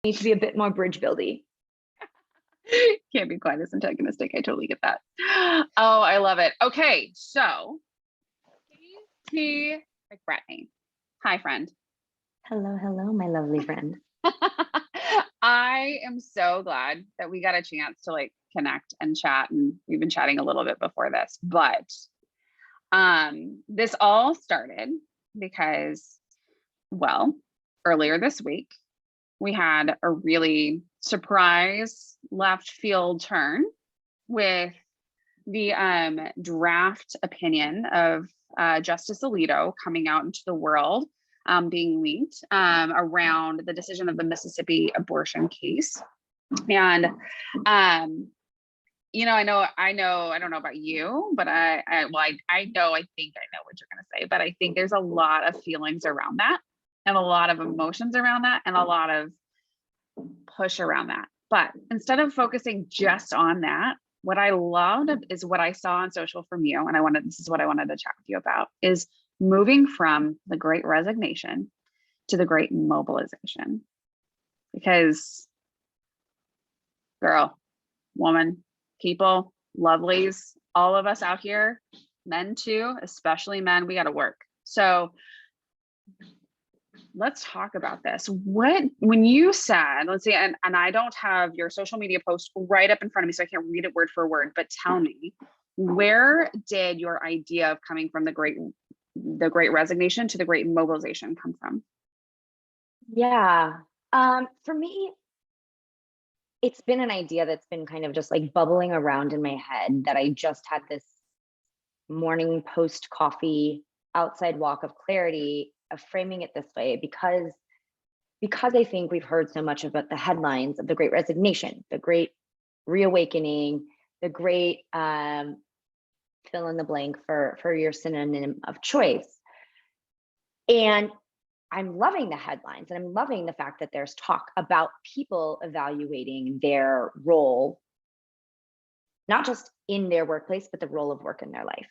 Need to be a bit more bridge buildy. Can't be quite as antagonistic. I totally get that. Oh, I love it. Okay, so Katie McBretney. Hi, friend. Hello, hello, my lovely friend. I am so glad that we got a chance to like connect and chat, and we've been chatting a little bit before this, but this all started because, well, earlier this week we had a really surprise left field turn with the draft opinion of Justice Alito coming out into the world, being leaked around the decision of the Mississippi abortion case. And you know, I don't know about you, but I think I know what you're going to say, but I think there's a lot of feelings around that and a lot of emotions around that and a lot of push around that. But instead of focusing just on that, what I loved is what I saw on social from you. And this is what I wanted to chat with you about, is moving from the Great Resignation to the Great Mobilization. Because girl, woman, people, lovelies, all of us out here, men too, especially men, we got to work. So let's talk about this. When you said, let's see, and I don't have your social media post right up in front of me, so I can't read it word for word, but tell me, where did your idea of coming from the Great Resignation to the Great Mobilization come from? Yeah. For me, it's been an idea that's been kind of just like bubbling around in my head, that I just had this morning post coffee outside walk of clarity of framing it this way, because I think we've heard so much about the headlines of the Great Resignation, the Great Reawakening, the Great fill in the blank for your synonym of choice. And I'm loving the headlines, and I'm loving the fact that there's talk about people evaluating their role, not just in their workplace, but the role of work in their life.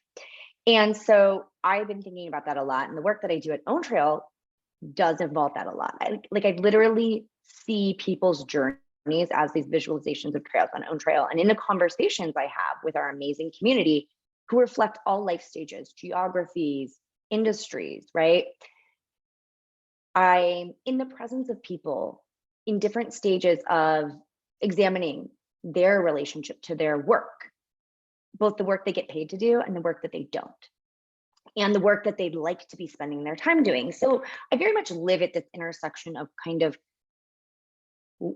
And so I've been thinking about that a lot. And the work that I do at Own Trail does involve that a lot. I literally see people's journeys as these visualizations of trails on Own Trail. And in the conversations I have with our amazing community, who reflect all life stages, geographies, industries, right? I'm in the presence of people in different stages of examining their relationship to their work, both the work they get paid to do and the work that they don't, and the work that they'd like to be spending their time doing. So I very much live at this intersection of kind of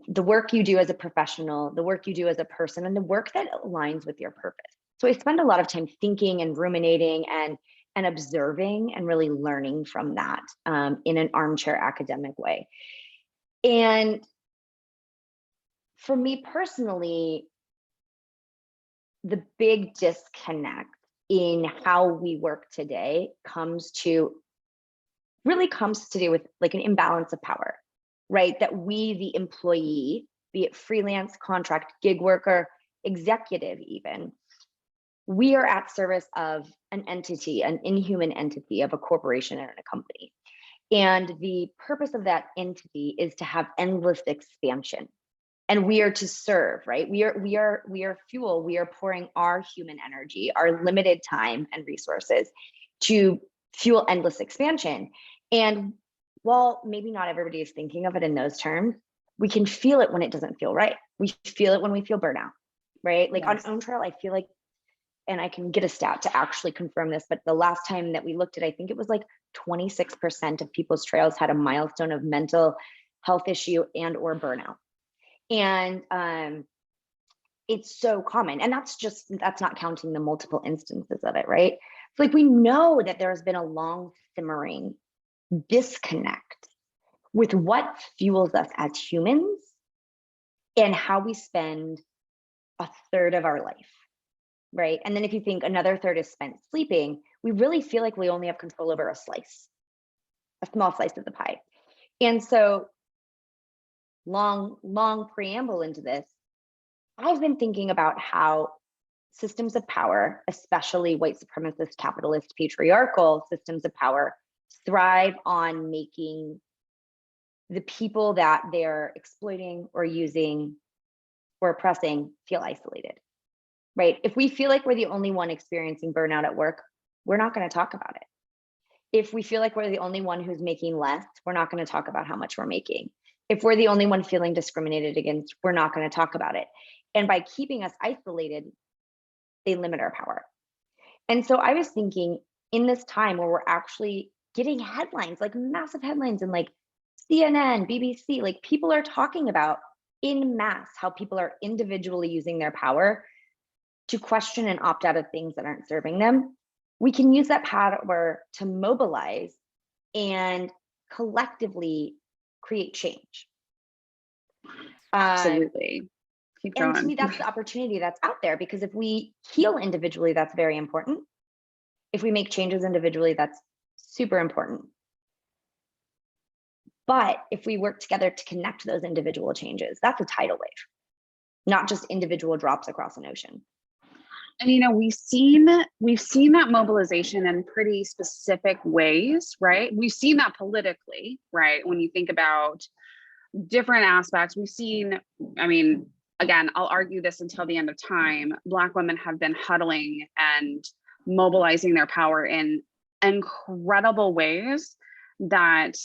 the work you do as a professional, the work you do as a person, and the work that aligns with your purpose. So I spend a lot of time thinking and ruminating and observing and really learning from that in an armchair academic way. And for me personally, the big disconnect in how we work today comes to do with like an imbalance of power, right? That we, the employee, be it freelance, contract, gig worker, executive even, we are at service of an entity, an inhuman entity of a corporation and a company. And the purpose of that entity is to have endless expansion. And we are to serve, right? We are fuel. We are pouring our human energy, our limited time and resources to fuel endless expansion. And while maybe not everybody is thinking of it in those terms, we can feel it when it doesn't feel right. We feel it when we feel burnout, right? Like yes. On Own Trail, I feel like, and I can get a stat to actually confirm this, but the last time that we looked at, I think it was like 26% of people's trails had a milestone of mental health issue and or burnout. And it's so common. And that's not counting the multiple instances of it, right? So like we know that there's been a long simmering disconnect with what fuels us as humans and how we spend a third of our life, right? And then if you think another third is spent sleeping, we really feel like we only have control over a small slice of the pie. And so long preamble into this, I've been thinking about how systems of power, especially white supremacist, capitalist, patriarchal systems of power, thrive on making the people that they're exploiting or using or oppressing feel isolated, right? If we feel like we're the only one experiencing burnout at work, we're not going to talk about it. If we feel like we're the only one who's making less, we're not going to talk about how much we're making. If we're the only one feeling discriminated against, we're not going to talk about it. And by keeping us isolated, they limit our power. And so I was thinking, in this time where we're actually getting headlines, like massive headlines, and like CNN, BBC, like people are talking about in mass how people are individually using their power to question and opt out of things that aren't serving them. We can use that power to mobilize and collectively create change. Absolutely. Keep going. And to me, that's the opportunity that's out there, because if we heal individually, that's very important. If we make changes individually, that's super important. But if we work together to connect those individual changes, that's a tidal wave, not just individual drops across an ocean. And we've seen that mobilization in pretty specific ways, right? We've seen that politically, right? When you think about different aspects, we've seen, again, I'll argue this until the end of time, Black women have been huddling and mobilizing their power in incredible ways that,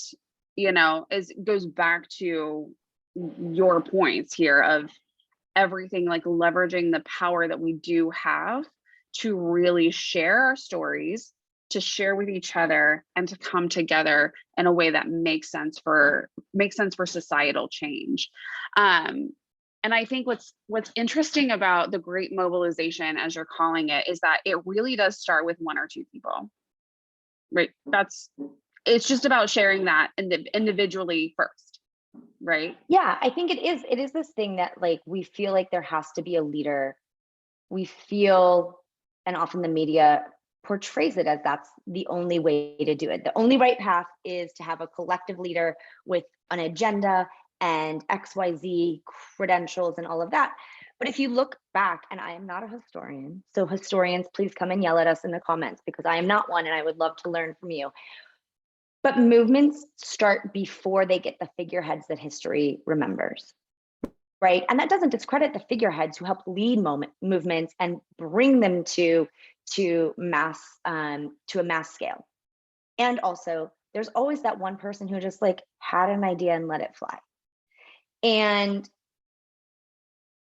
goes back to your points here of everything, like leveraging the power that we do have to really share our stories, to share with each other, and to come together in a way that makes sense for societal change. And I think what's interesting about the Great Mobilization, as you're calling it, is that it really does start with one or two people, right? It's just about sharing that individually first, right? Yeah, I think it is this thing that, like, we feel like there has to be a leader. We feel, and often the media portrays it as that's the only way to do it. The only right path is to have a collective leader with an agenda and XYZ credentials and all of that. But if you look back, and I am not a historian, so historians, please come and yell at us in the comments, because I am not one and I would love to learn from you. But movements start before they get the figureheads that history remembers, right? And that doesn't discredit the figureheads who helped lead movements and bring them to a mass scale. And also, there's always that one person who just like had an idea and let it fly. And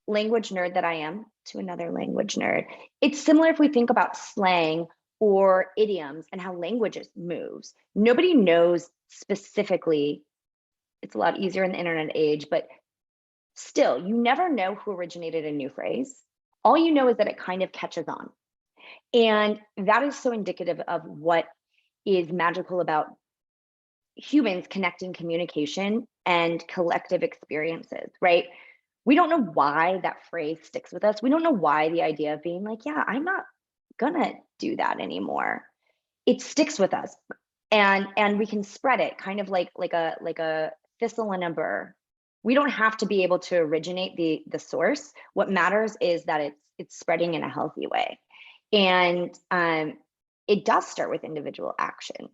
language nerd that I am to another language nerd, it's similar if we think about slang or idioms and how language moves. Nobody knows specifically. It's a lot easier in the internet age, but still, you never know who originated a new phrase. All you know is that it kind of catches on. And that is so indicative of what is magical about humans connecting communication and collective experiences, right? We don't know why that phrase sticks with us. We don't know why the idea of being like, yeah, I'm not gonna do that anymore. It sticks with us, and we can spread it, kind of like a thistle in a burr. We don't have to be able to originate the source. What matters is that it's spreading in a healthy way, and it does start with individual action,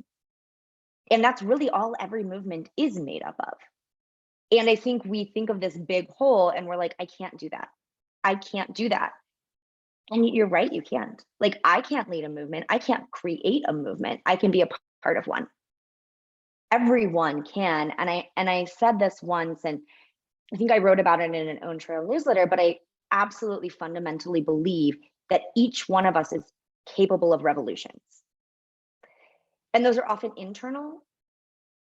and that's really all every movement is made up of. And I think we think of this big whole, and we're like, I can't do that. I can't do that. And you're right, you can't. Like, I can't lead a movement. I can't create a movement. I can be a part of one. Everyone can. And I said this once, and I think I wrote about it in an Own Trail newsletter, but I absolutely fundamentally believe that each one of us is capable of revolutions. And those are often internal,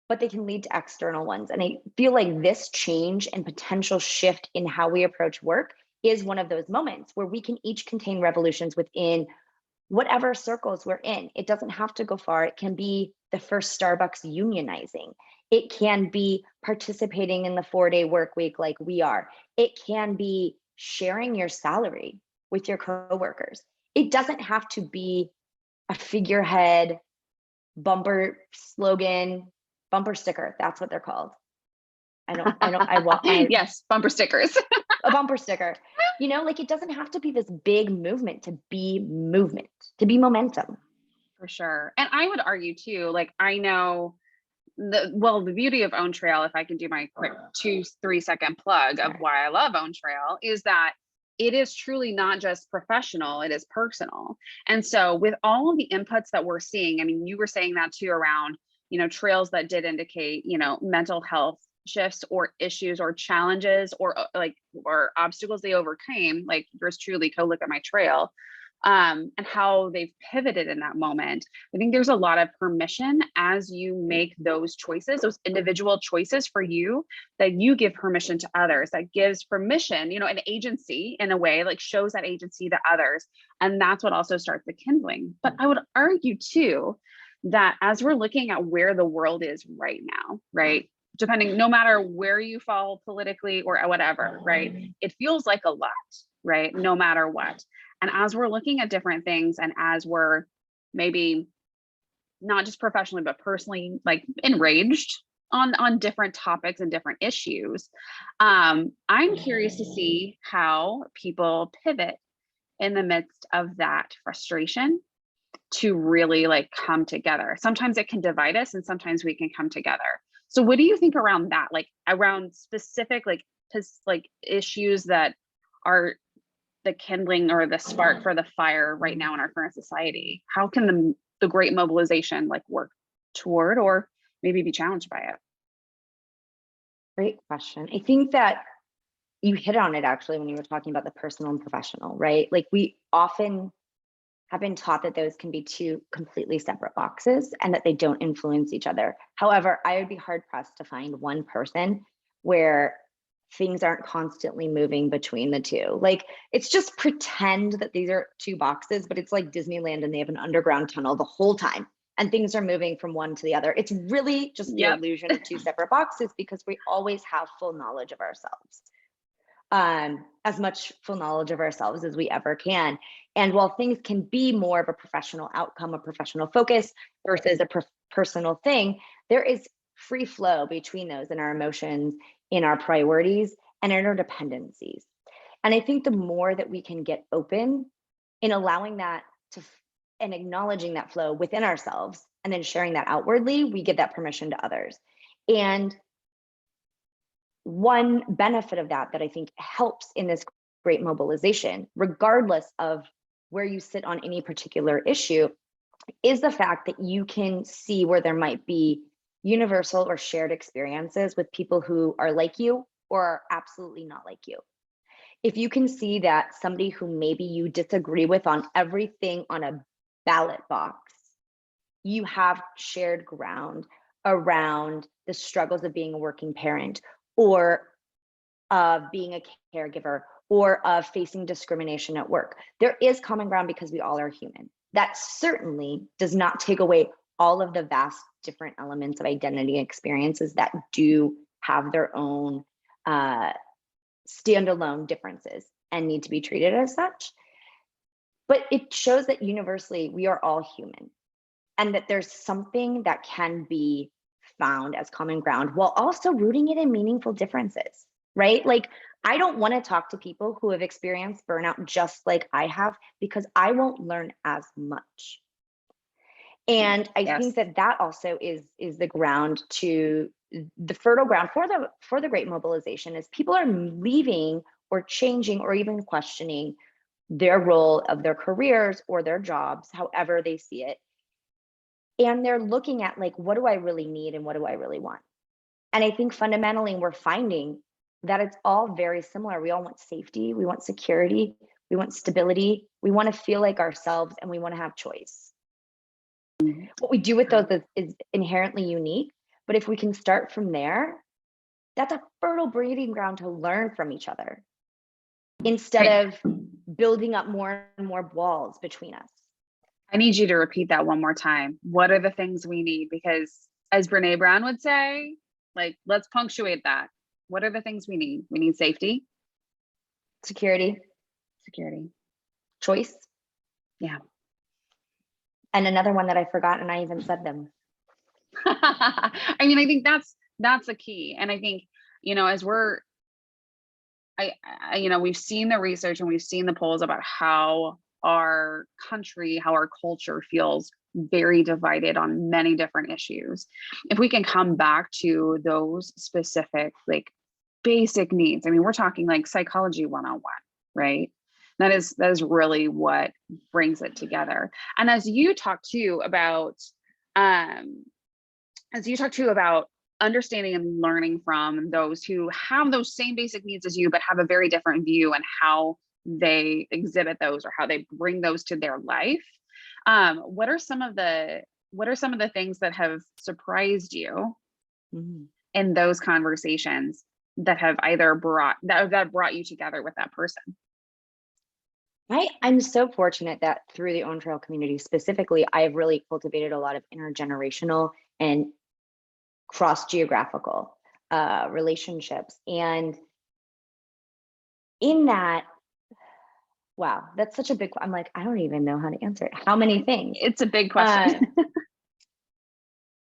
but they can lead to external ones. And I feel like this change and potential shift in how we approach work is one of those moments where we can each contain revolutions within whatever circles we're in. It doesn't have to go far. It can be the first Starbucks unionizing. It can be participating in the 4-day work week like we are. It can be sharing your salary with your coworkers. It doesn't have to be a figurehead, bumper slogan, bumper sticker. That's what they're called. I want yes, bumper stickers. a bumper sticker. Like, it doesn't have to be this big movement, to be momentum. For sure. And I would argue too, like, I know the beauty of Own Trail, if I can do my quick 2-3 second plug of why I love Own Trail, is that it is truly not just professional, it is personal. And so with all of the inputs that we're seeing, I mean, you were saying that too around, trails that did indicate, mental health shifts or issues or challenges or obstacles they overcame, like yours truly, go look at my trail, and how they've pivoted in that moment. I think there's a lot of permission as you make those choices, those individual choices for you, that you give permission to others, that gives permission, an agency in a way, like shows that agency to others. And that's what also starts the kindling. But I would argue too, that as we're looking at where the world is right now, right? Depending, no matter where you fall politically or whatever, right? It feels like a lot, right? No matter what. And as we're looking at different things, and as we're maybe not just professionally, but personally, like enraged on different topics and different issues, I'm curious to see how people pivot in the midst of that frustration to really like come together. Sometimes it can divide us, and sometimes we can come together. So what do you think around that? Like around specific like issues that are the kindling or the spark for the fire right now in our current society? How can the great mobilization like work toward, or maybe be challenged by it? Great question. I think that you hit on it actually when you were talking about the personal and professional, right? Like we often have been taught that those can be two completely separate boxes and that they don't influence each other. However, I would be hard pressed to find one person where things aren't constantly moving between the two. Like it's just pretend that these are two boxes, but it's like Disneyland and they have an underground tunnel the whole time and things are moving from one to the other. It's really just the illusion of two separate boxes, because we always have full knowledge of ourselves. As much full knowledge of ourselves as we ever can. And while things can be more of a professional outcome, a professional focus versus a personal thing, there is free flow between those in our emotions, in our priorities, and in our dependencies. And I think the more that we can get open in allowing that to and acknowledging that flow within ourselves and then sharing that outwardly, we give that permission to others. And one benefit of that I think helps in this great mobilization, regardless of where you sit on any particular issue, is the fact that you can see where there might be universal or shared experiences with people who are like you or are absolutely not like you. If you can see that somebody who maybe you disagree with on everything on a ballot box, you have shared ground around the struggles of being a working parent, or of being a caregiver, or of facing discrimination at work. There is common ground because we all are human. That certainly does not take away all of the vast different elements of identity experiences that do have their own standalone differences and need to be treated as such. But it shows that universally we are all human, and that there's something that can be found as common ground while also rooting it in meaningful differences, right? Like I don't want to talk to people who have experienced burnout just like I have, because I won't learn as much. And I think that also is the ground to the fertile ground for the great mobilization, is people are leaving or changing or even questioning their role of their careers or their jobs, however they see it. And they're looking at like, what do I really need and what do I really want? And I think fundamentally we're finding that it's all very similar. We all want safety, we want security, we want stability, we want to feel like ourselves, and we want to have choice. What we do with those is inherently unique, but if we can start from there, that's a fertile breeding ground to learn from each other instead of building up more and more walls between us. I need you to repeat that one more time. What are the things we need? Because as Brene Brown would say, like, let's punctuate that. What are the things we need? We need safety. Security. Choice. Yeah. And another one that I forgot, and I even said them. I mean, I think that's the key. And I think, as we've seen the research and we've seen the polls about how our country, how our culture feels very divided on many different issues. If we can come back to those specific, like basic needs, I mean, we're talking like psychology 101, right? That is really what brings it together. And as you talk too about, understanding and learning from those who have those same basic needs as you, but have a very different view and how they exhibit those or how they bring those to their life. What are some of the things that have surprised you in those conversations that have either brought you together with that person? I'm so fortunate that through the Own Trail community specifically, I've really cultivated a lot of intergenerational and cross-geographical relationships. And in that, wow, that's such a big, I'm like, I don't even know how to answer it. How many things? It's a big question.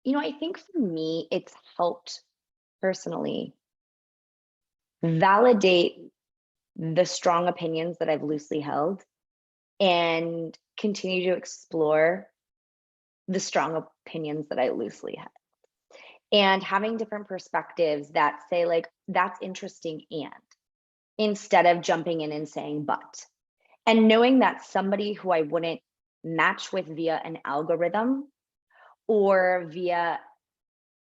I think for me, it's helped personally validate the strong opinions that I've loosely held and continue to explore the strong opinions that I loosely held. And having different perspectives that say like, that's interesting, and instead of jumping in and saying, but, and knowing that somebody who I wouldn't match with via an algorithm or via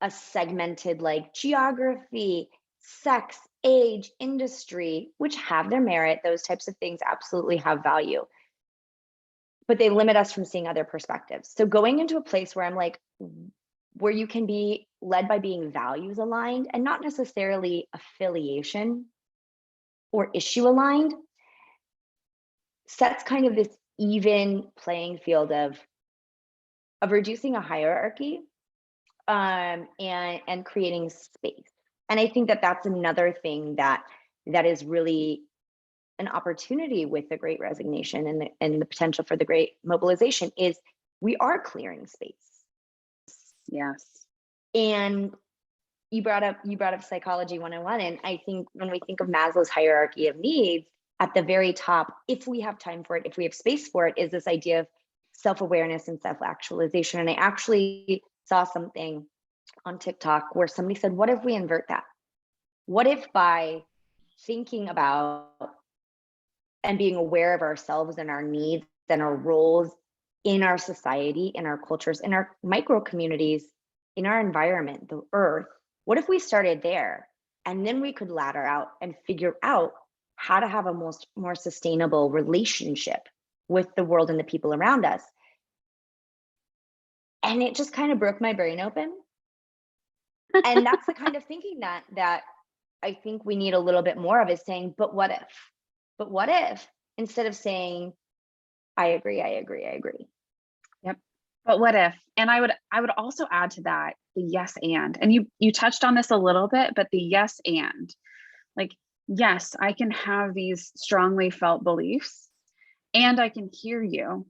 a segmented like geography, sex, age, industry, which have their merit, those types of things absolutely have value, but they limit us from seeing other perspectives. So going into a place where I'm like, where you can be led by being values aligned and not necessarily affiliation or issue aligned, sets kind of this even playing field of reducing a hierarchy and creating space. And I think that that's another thing that is really an opportunity with the Great Resignation and the potential for the Great Mobilization is we are clearing space. Yes. And you brought up psychology 101, and I think when we think of Maslow's hierarchy of needs, at the very top, if we have time for it, if we have space for it, is this idea of self-awareness and self-actualization. And I actually saw something on TikTok where somebody said, what if we invert that? What if by thinking about and being aware of ourselves and our needs and our roles in our society, in our cultures, in our micro communities, in our environment, the earth, what if we started there? And then we could ladder out and figure out how to have a more sustainable relationship with the world and the people around us. And it just kind of broke my brain open. And that's the kind of thinking that I think we need a little bit more of, is saying, but what if? But what if? Instead of saying, I agree. Yep. But what if? And I would also add to that the yes and you touched on this a little bit, but the yes and, like, yes, I can have these strongly felt beliefs and I can hear you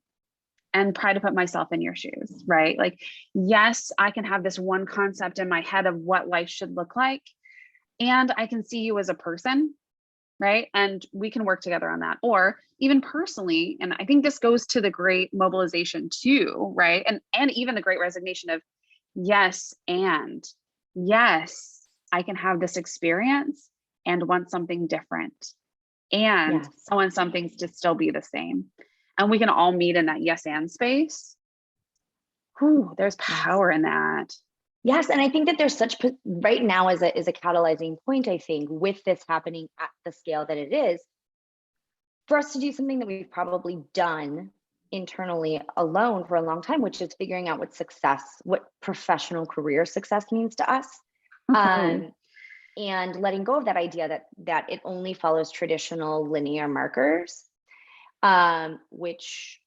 and try to put myself in your shoes, right? Like, yes, I can have this one concept in my head of what life should look like, and I can see you as a person, right? And we can work together on that. Or even personally, and I think this goes to the Great Mobilization too, right? And even the Great Resignation of yes, and yes, I can have this experience and want something different. And Yes. I want some things to still be the same. And we can all meet in that yes and space. Whew, there's power in that. Yes, and I think that there's such, right now is a catalyzing point, I think, with this happening at the scale that it is, for us to do something that we've probably done internally alone for a long time, which is figuring out what professional career success means to us. And letting go of that idea that it only follows traditional linear markers, which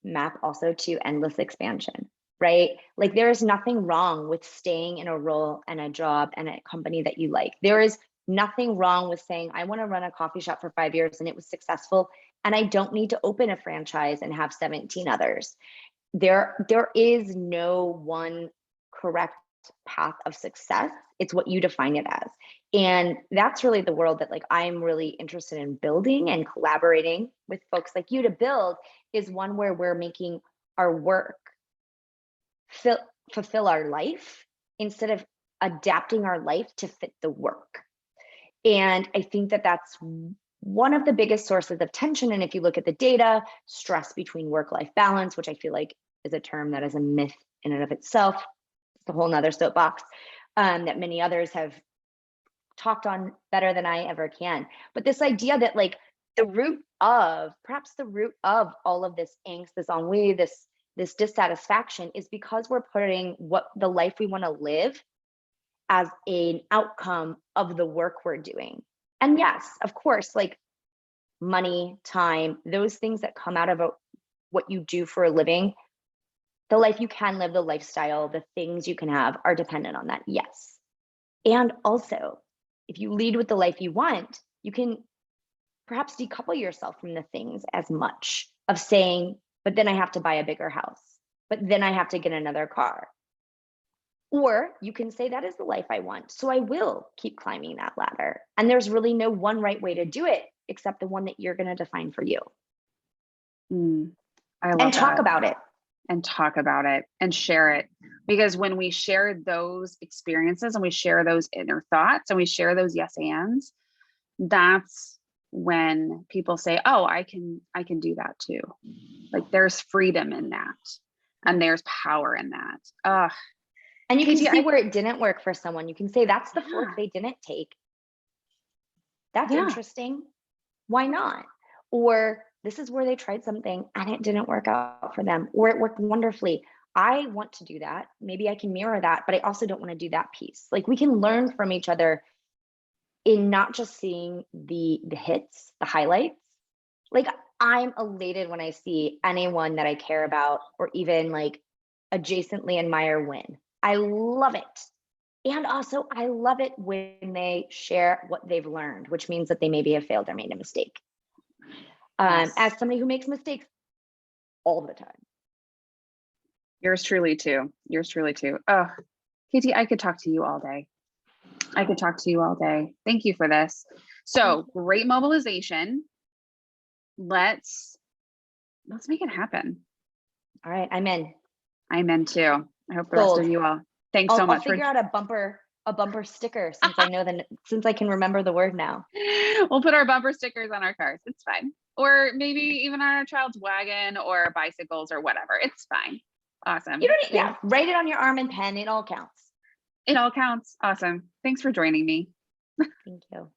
map also to endless expansion, right? Like, there is nothing wrong with staying in a role and a job and a company that you like. There is nothing wrong with saying, I want to run a coffee shop for 5 years and it was successful, and I don't need to open a franchise and have 17 others. There is no one correct path of success. It's what you define it as. And that's really the world that like I'm really interested in building and collaborating with folks like you to build, is one where we're making our work fulfill our life instead of adapting our life to fit the work. And I think that that's one of the biggest sources of tension. And if you look at the data, stress between work-life balance, which I feel like is a term that is a myth in and of itself, it's a whole nother soapbox that many others have talked on better than I ever can. But this idea that like perhaps the root of all of this angst, this ennui, this dissatisfaction is because we're putting what the life we want to live as an outcome of the work we're doing. And yes, of course, like money, time, those things that come out of what you do for a living, the life you can live, the lifestyle, the things you can have are dependent on that. Yes. And also, if you lead with the life you want, you can perhaps decouple yourself from the things as much of saying, but then I have to buy a bigger house, but then I have to get another car. Or you can say, that is the life I want, so I will keep climbing that ladder. And there's really no one right way to do it except the one that you're going to define for you. I love and talk that. about it. And talk about it and share it. Because when we share those experiences and we share those inner thoughts and we share those yes ands, that's when people say, oh, I can do that too. Like there's freedom in that and there's power in that. And you can Katie, see where it didn't work for someone. You can say, that's the fork they didn't take. That's interesting. Why not? Or this is where they tried something and it didn't work out for them, or it worked wonderfully. I want to do that. Maybe I can mirror that, but I also don't want to do that piece. Like we can learn from each other in not just seeing the hits, the highlights. Like I'm elated when I see anyone that I care about or even like adjacently admire win. I love it. And also I love it when they share what they've learned, which means that they maybe have failed or made a mistake. Yes. As somebody who makes mistakes all the time. Yours truly too. Oh, Katie, I could talk to you all day. Thank you for this. So great mobilization. Let's make it happen. All right, I'm in. I'm in too. I hope the rest of you all. Thanks so much. I'll figure out a bumper sticker since I know since I can remember the word now. We'll put our bumper stickers on our cars. It's fine. Or maybe even on our child's wagon or bicycles or whatever. It's fine. Awesome. Write it on your arm and pen. It all counts. It all counts. Awesome. Thanks for joining me. Thank you.